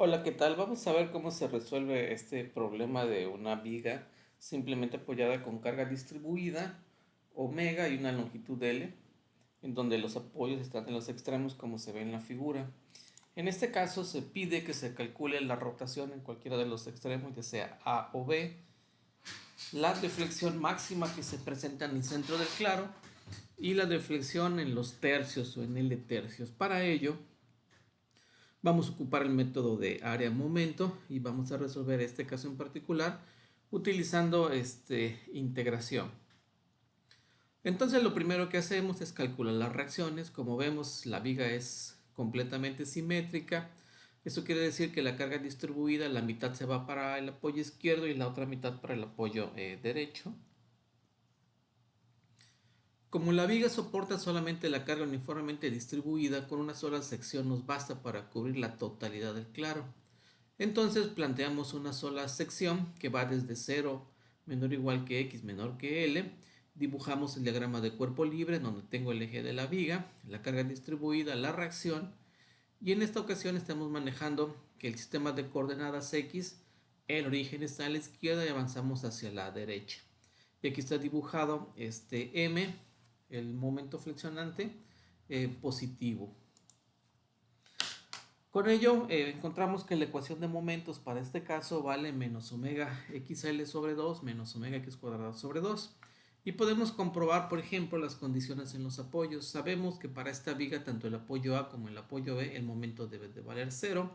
Hola, ¿qué tal? Vamos a ver cómo se resuelve este problema de una viga simplemente apoyada con carga distribuida, omega y una longitud L, en donde los apoyos están en los extremos como se ve en la figura. En este caso se pide que se calcule la rotación en cualquiera de los extremos, ya sea A o B, la deflexión máxima que se presenta en el centro del claro y la deflexión en los tercios o en L tercios. Para ello, vamos a ocupar el método de área-momento y vamos a resolver este caso en particular utilizando integración. Entonces lo primero que hacemos es calcular las reacciones. Como vemos, la viga es completamente simétrica. Eso quiere decir que la carga distribuida, la mitad se va para el apoyo izquierdo y la otra mitad para el apoyo derecho. Como la viga soporta solamente la carga uniformemente distribuida, con una sola sección nos basta para cubrir la totalidad del claro. Entonces planteamos una sola sección que va desde 0 menor o igual que x menor que L. Dibujamos el diagrama de cuerpo libre donde tengo el eje de la viga, la carga distribuida, la reacción. Y en esta ocasión estamos manejando que el sistema de coordenadas x, el origen está a la izquierda y avanzamos hacia la derecha. Y aquí está dibujado este m, el momento flexionante positivo. Con ello encontramos que la ecuación de momentos para este caso vale menos omega xl sobre 2 menos omega x cuadrado sobre 2. Y podemos comprobar, por ejemplo, las condiciones en los apoyos. Sabemos que para esta viga, tanto el apoyo A como el apoyo B, el momento debe de valer 0.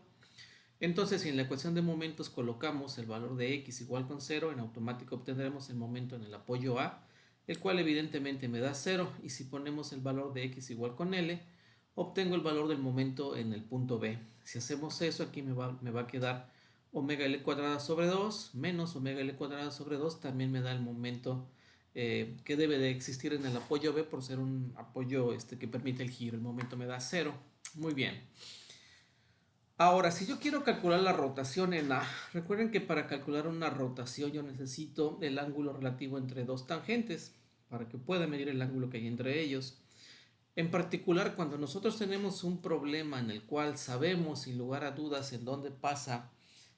Entonces, si en la ecuación de momentos colocamos el valor de x igual con 0, en automático obtendremos el momento en el apoyo A, el cual evidentemente me da 0. Y si ponemos el valor de x igual con L, obtengo el valor del momento en el punto B. Si hacemos eso, aquí me va a quedar omega L cuadrada sobre 2 menos omega L cuadrada sobre 2. También me da el momento que debe de existir en el apoyo B por ser un apoyo que permite el giro. El momento me da 0. Muy bien. Ahora, si yo quiero calcular la rotación en A, recuerden que para calcular una rotación yo necesito el ángulo relativo entre dos tangentes para que pueda medir el ángulo que hay entre ellos. En particular, cuando nosotros tenemos un problema en el cual sabemos sin lugar a dudas en dónde pasa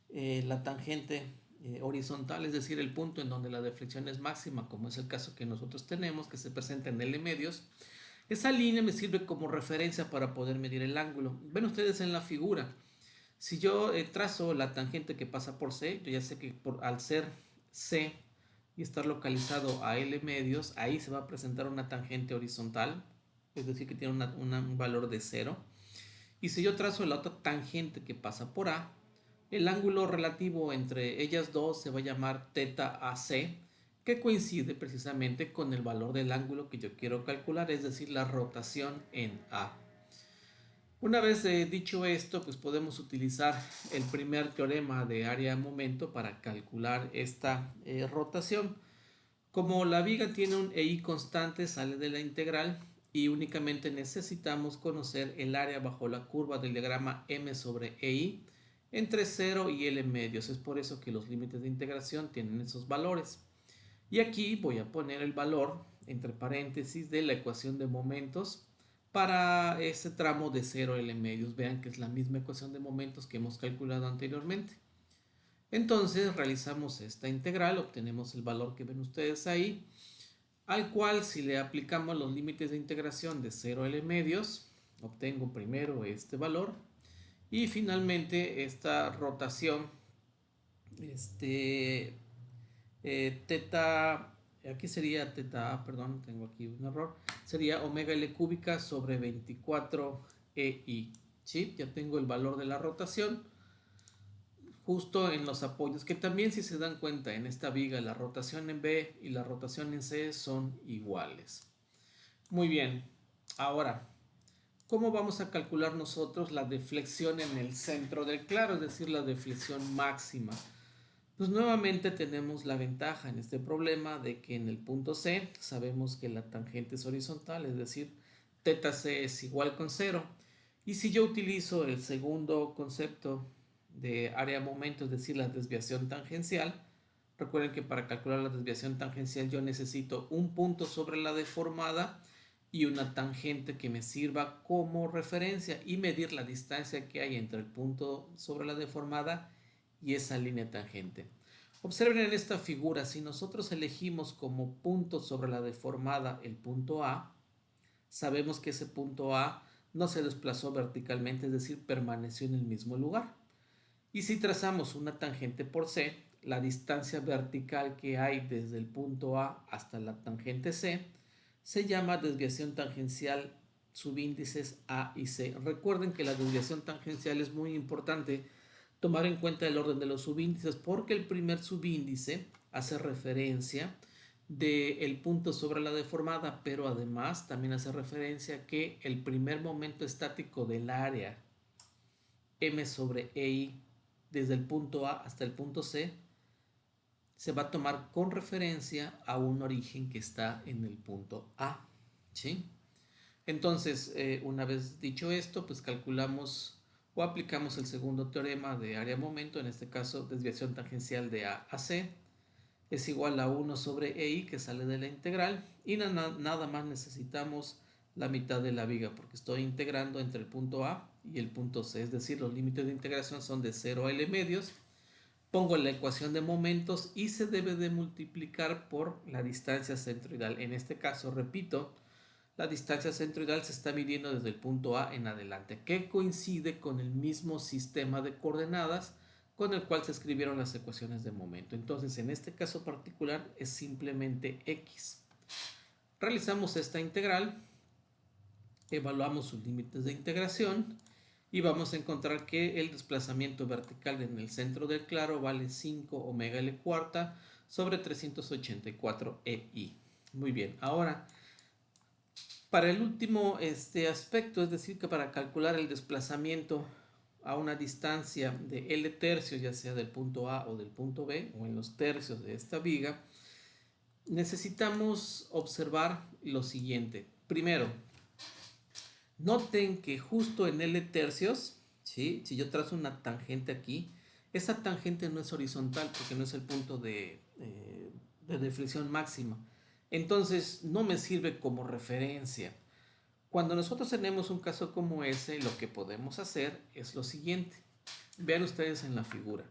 la tangente horizontal, es decir, el punto en donde la deflexión es máxima, como es el caso que nosotros tenemos, que se presenta en L medios, esa línea me sirve como referencia para poder medir el ángulo. Ven ustedes en la figura, si yo trazo la tangente que pasa por C, yo ya sé que al ser C y estar localizado a L medios, ahí se va a presentar una tangente horizontal, es decir, que tiene un valor de 0. Y si yo trazo la otra tangente que pasa por A, el ángulo relativo entre ellas dos se va a llamar θ AC, que coincide precisamente con el valor del ángulo que yo quiero calcular, es decir, la rotación en A. Una vez dicho esto, pues podemos utilizar el primer teorema de área-momento para calcular esta rotación. Como la viga tiene un EI constante, sale de la integral y únicamente necesitamos conocer el área bajo la curva del diagrama M sobre EI entre 0 y L medios. Es por eso que los límites de integración tienen esos valores. Y aquí voy a poner el valor entre paréntesis de la ecuación de momentos para ese tramo de 0 L medios. Vean que es la misma ecuación de momentos que hemos calculado anteriormente. Entonces realizamos esta integral, obtenemos el valor que ven ustedes ahí, al cual si le aplicamos los límites de integración de 0 L medios, obtengo primero este valor y finalmente esta rotación, teta, aquí sería teta, perdón, tengo aquí un error, sería omega L cúbica sobre 24 EI. ¿Sí? Ya tengo el valor de la rotación justo en los apoyos, que también si se dan cuenta en esta viga la rotación en B y la rotación en C son iguales. Muy bien, ahora, ¿cómo vamos a calcular nosotros la deflexión en el centro del claro, es decir, la deflexión máxima? Pues nuevamente tenemos la ventaja en este problema de que en el punto C sabemos que la tangente es horizontal, es decir, θ c es igual con 0. Y si yo utilizo el segundo concepto de área-momento, es decir, la desviación tangencial, recuerden que para calcular la desviación tangencial yo necesito un punto sobre la deformada y una tangente que me sirva como referencia y medir la distancia que hay entre el punto sobre la deformada y esa línea tangente. Observen en esta figura, si nosotros elegimos como punto sobre la deformada el punto A, sabemos que ese punto A no se desplazó verticalmente, es decir, permaneció en el mismo lugar. Y si trazamos una tangente por C, la distancia vertical que hay desde el punto A hasta la tangente C se llama desviación tangencial subíndices A y C. Recuerden que la desviación tangencial es muy importante tomar en cuenta el orden de los subíndices porque el primer subíndice hace referencia del punto sobre la deformada, pero además también hace referencia que el primer momento estático del área m sobre EI desde el punto A hasta el punto C se va a tomar con referencia a un origen que está en el punto A, ¿sí? Entonces, una vez dicho esto, pues calculamos o aplicamos el segundo teorema de área-momento, en este caso desviación tangencial de A a C, es igual a 1 sobre EI que sale de la integral y nada más necesitamos la mitad de la viga porque estoy integrando entre el punto A y el punto C, es decir, los límites de integración son de 0 a L medios. Pongo la ecuación de momentos y se debe de multiplicar por la distancia centroidal. En este caso, repito, la distancia centroidal se está midiendo desde el punto A en adelante, que coincide con el mismo sistema de coordenadas con el cual se escribieron las ecuaciones de momento. Entonces, en este caso particular es simplemente X. Realizamos esta integral, evaluamos sus límites de integración y vamos a encontrar que el desplazamiento vertical en el centro del claro vale 5 omega L cuarta sobre 384 EI. Muy bien, ahora para el último aspecto, es decir, que para calcular el desplazamiento a una distancia de L tercios, ya sea del punto A o del punto B, o en los tercios de esta viga, necesitamos observar lo siguiente. Primero, noten que justo en L tercios, ¿sí? Si yo trazo una tangente aquí, esa tangente no es horizontal porque no es el punto de deflexión máxima. Entonces no me sirve como referencia. Cuando nosotros tenemos un caso como ese, lo que podemos hacer es lo siguiente. Vean ustedes en la figura.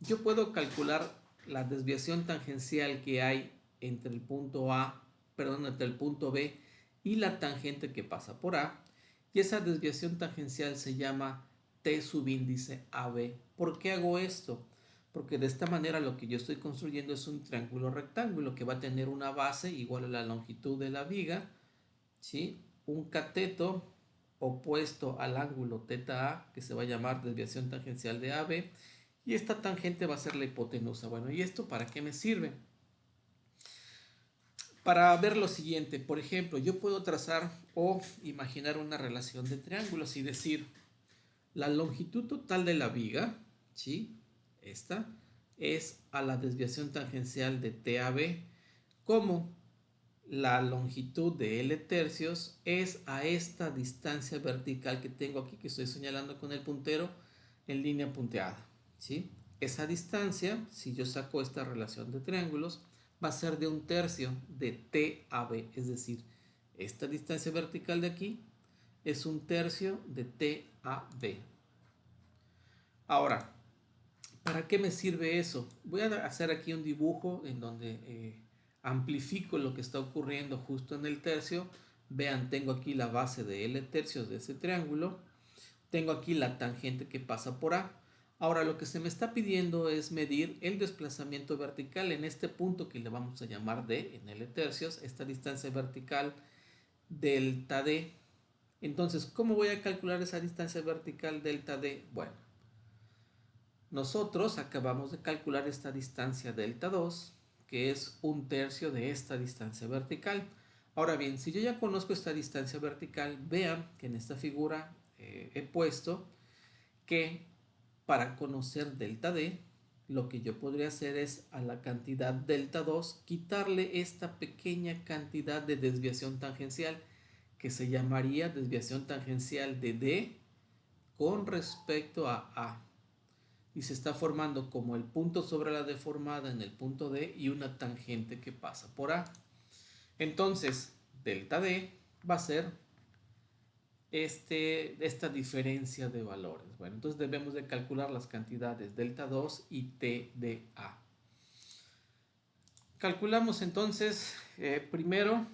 Yo puedo calcular la desviación tangencial que hay entre el punto A, perdón, entre el punto B y la tangente que pasa por A. Y esa desviación tangencial se llama T subíndice AB. ¿Por qué hago esto? Porque de esta manera lo que yo estoy construyendo es un triángulo rectángulo que va a tener una base igual a la longitud de la viga, ¿sí? Un cateto opuesto al ángulo θA, que se va a llamar desviación tangencial de AB, y esta tangente va a ser la hipotenusa. Bueno, ¿y esto para qué me sirve? Para ver lo siguiente, por ejemplo, yo puedo trazar o imaginar una relación de triángulos y decir, la longitud total de la viga, ¿sí? Esta es a la desviación tangencial de TAB, como la longitud de L tercios es a esta distancia vertical que tengo aquí, que estoy señalando con el puntero en línea punteada, ¿sí? Esa distancia, si yo saco esta relación de triángulos, va a ser de un tercio de T a B, es decir, esta distancia vertical de aquí es un tercio de T a B. Ahora, ¿para qué me sirve eso? Voy a hacer aquí un dibujo en donde amplifico lo que está ocurriendo justo en el tercio. Vean, tengo aquí la base de L tercios de ese triángulo. Tengo aquí la tangente que pasa por A. Ahora lo que se me está pidiendo es medir el desplazamiento vertical en este punto que le vamos a llamar D en L tercios, esta distancia vertical delta D. Entonces, ¿cómo voy a calcular esa distancia vertical delta D? Bueno, nosotros acabamos de calcular esta distancia delta 2, que es un tercio de esta distancia vertical. Ahora bien, si yo ya conozco esta distancia vertical, vean que en esta figura he puesto que para conocer delta D, lo que yo podría hacer es a la cantidad delta 2 quitarle esta pequeña cantidad de desviación tangencial que se llamaría desviación tangencial de D con respecto a A. Y se está formando como el punto sobre la deformada en el punto D y una tangente que pasa por A. Entonces, delta D va a ser esta diferencia de valores. Bueno, entonces debemos de calcular las cantidades delta 2 y TDA. Calculamos entonces, primero,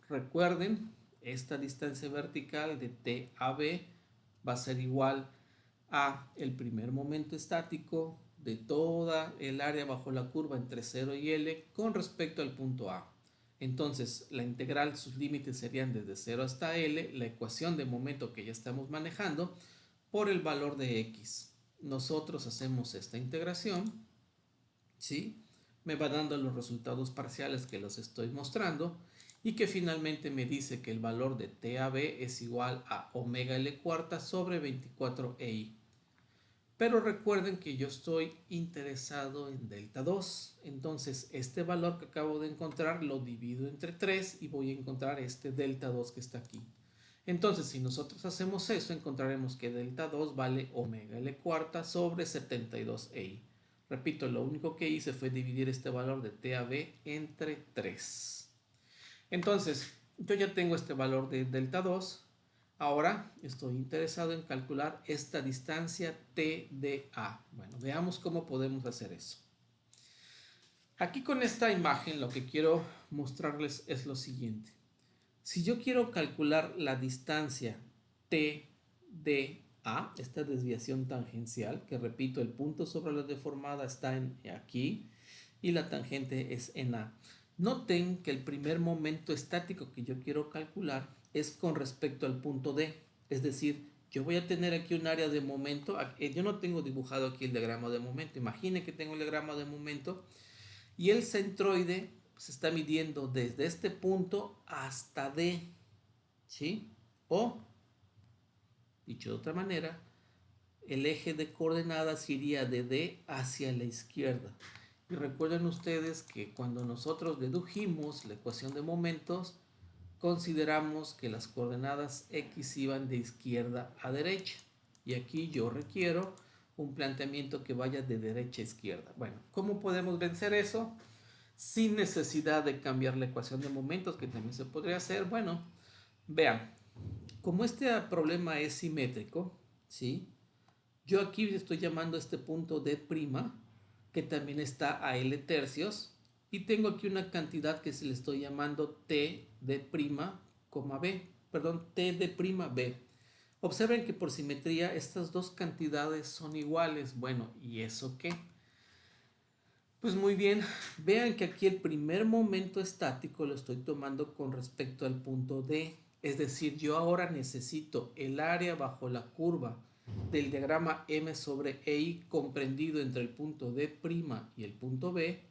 recuerden, esta distancia vertical de TAB va a ser igual a el primer momento estático de toda el área bajo la curva entre 0 y L con respecto al punto A. Entonces, la integral, sus límites serían desde 0 hasta L, la ecuación de momento que ya estamos manejando, por el valor de X. Nosotros hacemos esta integración, ¿sí? Me va dando los resultados parciales que los estoy mostrando y que finalmente me dice que el valor de TAB es igual a omega L cuarta sobre 24EI. Pero recuerden que yo estoy interesado en delta 2. Entonces, este valor que acabo de encontrar lo divido entre 3 y voy a encontrar este delta 2 que está aquí. Entonces, si nosotros hacemos eso, encontraremos que delta 2 vale omega L cuarta sobre 72EI. Repito, lo único que hice fue dividir este valor de TAB entre 3. Entonces, yo ya tengo este valor de delta 2. Ahora estoy interesado en calcular esta distancia TDA. Bueno, veamos cómo podemos hacer eso. Aquí con esta imagen lo que quiero mostrarles es lo siguiente. Si yo quiero calcular la distancia TDA, esta desviación tangencial, que repito, el punto sobre la deformada está aquí y la tangente es en A. Noten que el primer momento estático que yo quiero calcular es con respecto al punto D. Es decir, yo voy a tener aquí un área de momento. Yo no tengo dibujado aquí el diagrama de momento. Imagine que tengo el diagrama de momento y el centroide se está midiendo desde este punto hasta D. ¿Sí? O, dicho de otra manera, el eje de coordenadas iría de D hacia la izquierda. Y recuerden ustedes que cuando nosotros dedujimos la ecuación de momentos, consideramos que las coordenadas X iban de izquierda a derecha. Y aquí yo requiero un planteamiento que vaya de derecha a izquierda. Bueno, ¿cómo podemos vencer eso? Sin necesidad de cambiar la ecuación de momentos, que también se podría hacer. Bueno, vean, como este problema es simétrico, ¿sí? Yo aquí estoy llamando a este punto D', que también está a L tercios, y tengo aquí una cantidad que se le estoy llamando T de prima, B, perdón, T de prima B. Observen que por simetría estas dos cantidades son iguales. Bueno, ¿y eso qué? Pues muy bien, vean que aquí el primer momento estático lo estoy tomando con respecto al punto D. Es decir, yo ahora necesito el área bajo la curva del diagrama M sobre EI comprendido entre el punto D' y el punto B,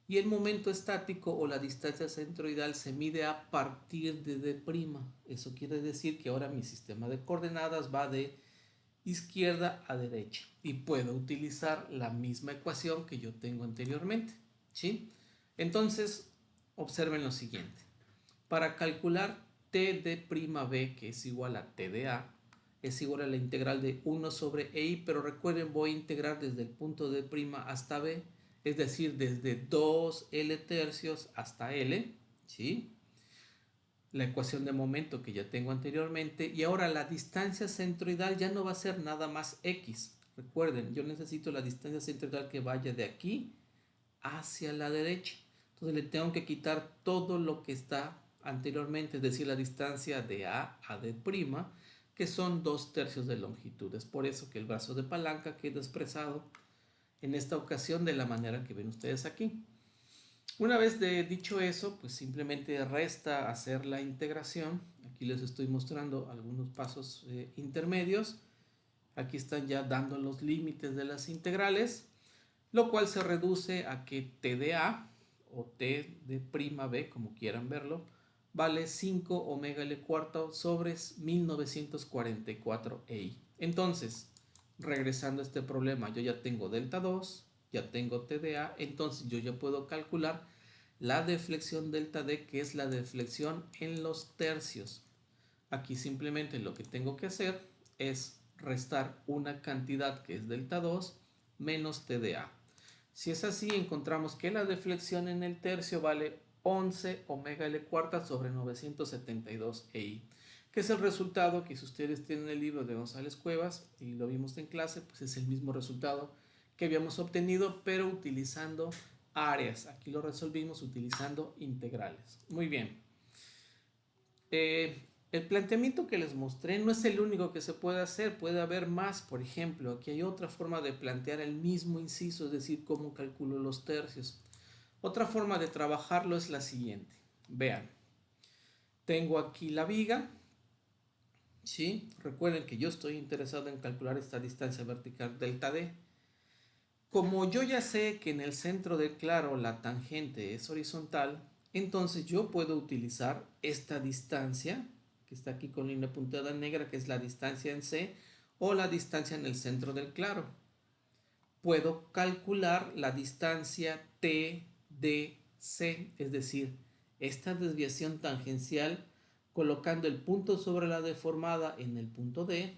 y el momento estático o la distancia centroidal se mide a partir de D'. Eso quiere decir que ahora mi sistema de coordenadas va de izquierda a derecha y puedo utilizar la misma ecuación que yo tengo anteriormente, ¿sí? Entonces, observen lo siguiente. Para calcular T de prima B, que es igual a T de A, es igual a la integral de 1 sobre EI, pero recuerden, voy a integrar desde el punto D' hasta B, es decir, desde 2L tercios hasta L, ¿sí? La ecuación de momento que ya tengo anteriormente, y ahora la distancia centroidal ya no va a ser nada más X. Recuerden, yo necesito la distancia centroidal que vaya de aquí hacia la derecha. Entonces le tengo que quitar todo lo que está anteriormente, es decir, la distancia de A a D', que son 2/3 de longitud. Es por eso que el brazo de palanca queda expresado en esta ocasión de la manera que ven ustedes aquí. Una vez dicho eso, pues simplemente resta hacer la integración. Aquí les estoy mostrando algunos pasos intermedios. Aquí están ya dando los límites de las integrales, lo cual se reduce a que T de A o T de prima B, como quieran verlo, vale 5 omega L cuarto sobre 1944 EI. Entonces, regresando a este problema, yo ya tengo delta 2, ya tengo T de A, entonces yo ya puedo calcular la deflexión delta D, que es la deflexión en los tercios. Aquí simplemente lo que tengo que hacer es restar una cantidad que es delta 2 menos T de A. Si es así, encontramos que la deflexión en el tercio vale 11 omega L cuarta sobre 972 EI, que es el resultado que si ustedes tienen el libro de González Cuevas y lo vimos en clase, pues es el mismo resultado que habíamos obtenido, pero utilizando áreas. Aquí lo resolvimos utilizando integrales. Muy bien. El planteamiento que les mostré no es el único que se puede hacer, puede haber más. Por ejemplo, aquí hay otra forma de plantear el mismo inciso, es decir, cómo calculo los tercios. Otra forma de trabajarlo es la siguiente. Vean, tengo aquí la viga, ¿sí? Recuerden que yo estoy interesado en calcular esta distancia vertical delta D. Como yo ya sé que en el centro del claro la tangente es horizontal, entonces yo puedo utilizar esta distancia, que está aquí con línea punteada negra, que es la distancia en C, o la distancia en el centro del claro. Puedo calcular la distancia TDC, es decir, esta desviación tangencial colocando el punto sobre la deformada en el punto D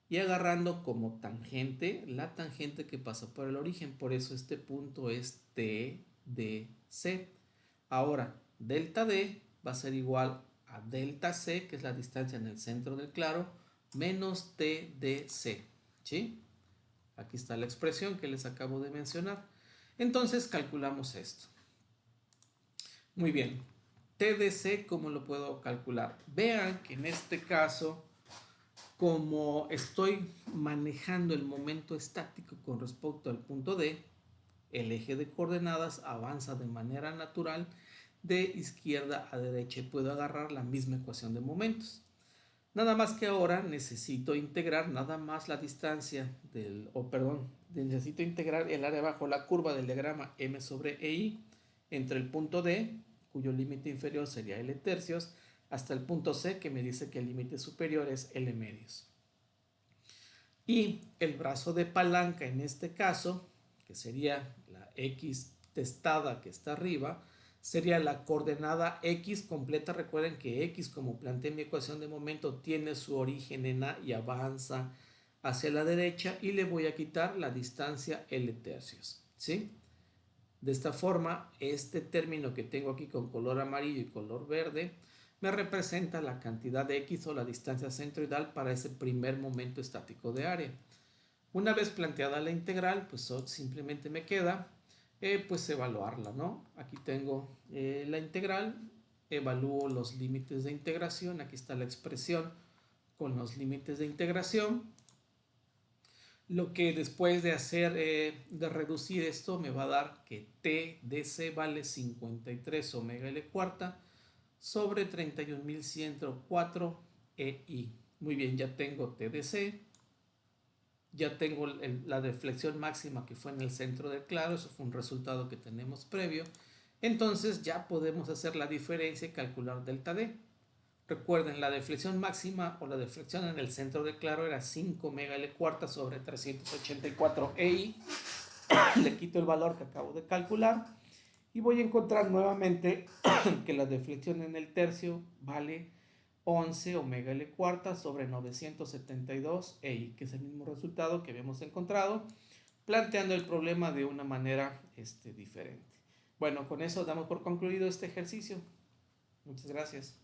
y agarrando como tangente la tangente que pasa por el origen. Por eso este punto es TDC. Ahora, delta D va a ser igual a delta C, que es la distancia en el centro del claro, menos TDC. ¿Sí? Aquí está la expresión que les acabo de mencionar. Entonces calculamos esto. Muy bien. TDC, ¿cómo lo puedo calcular? Vean que en este caso, como estoy manejando el momento estático con respecto al punto D, el eje de coordenadas avanza de manera natural de izquierda a derecha y puedo agarrar la misma ecuación de momentos. Nada más que ahora necesito integrar nada más la distancia necesito integrar el área bajo la curva del diagrama M sobre EI entre el punto D, cuyo límite inferior sería L tercios, hasta el punto C, que me dice que el límite superior es L medios. Y el brazo de palanca en este caso, que sería la X testada que está arriba, sería la coordenada X completa. Recuerden que X, como planteé en mi ecuación de momento, tiene su origen en A y avanza hacia la derecha, y le voy a quitar la distancia L tercios, ¿sí? De esta forma, este término que tengo aquí con color amarillo y color verde me representa la cantidad de X o la distancia centroidal para ese primer momento estático de área. Una vez planteada la integral, pues simplemente me queda pues evaluarla, ¿no? Aquí tengo la integral, evalúo los límites de integración, aquí está la expresión con los límites de integración. Lo que después de hacer, de reducir esto, me va a dar que T de C vale 53 omega L cuarta sobre 31.104 EI. Muy bien, ya tengo T de C. Ya tengo la deflexión máxima que fue en el centro del claro, eso fue un resultado que tenemos previo. Entonces ya podemos hacer la diferencia y calcular delta D. Recuerden, la deflexión máxima o la deflexión en el centro del claro era 5 omega L cuarta sobre 384 EI. Le quito el valor que acabo de calcular y voy a encontrar nuevamente que la deflexión en el tercio vale 11 omega L cuarta sobre 972 EI, que es el mismo resultado que habíamos encontrado, planteando el problema de una manera diferente. Bueno, con eso damos por concluido este ejercicio. Muchas gracias.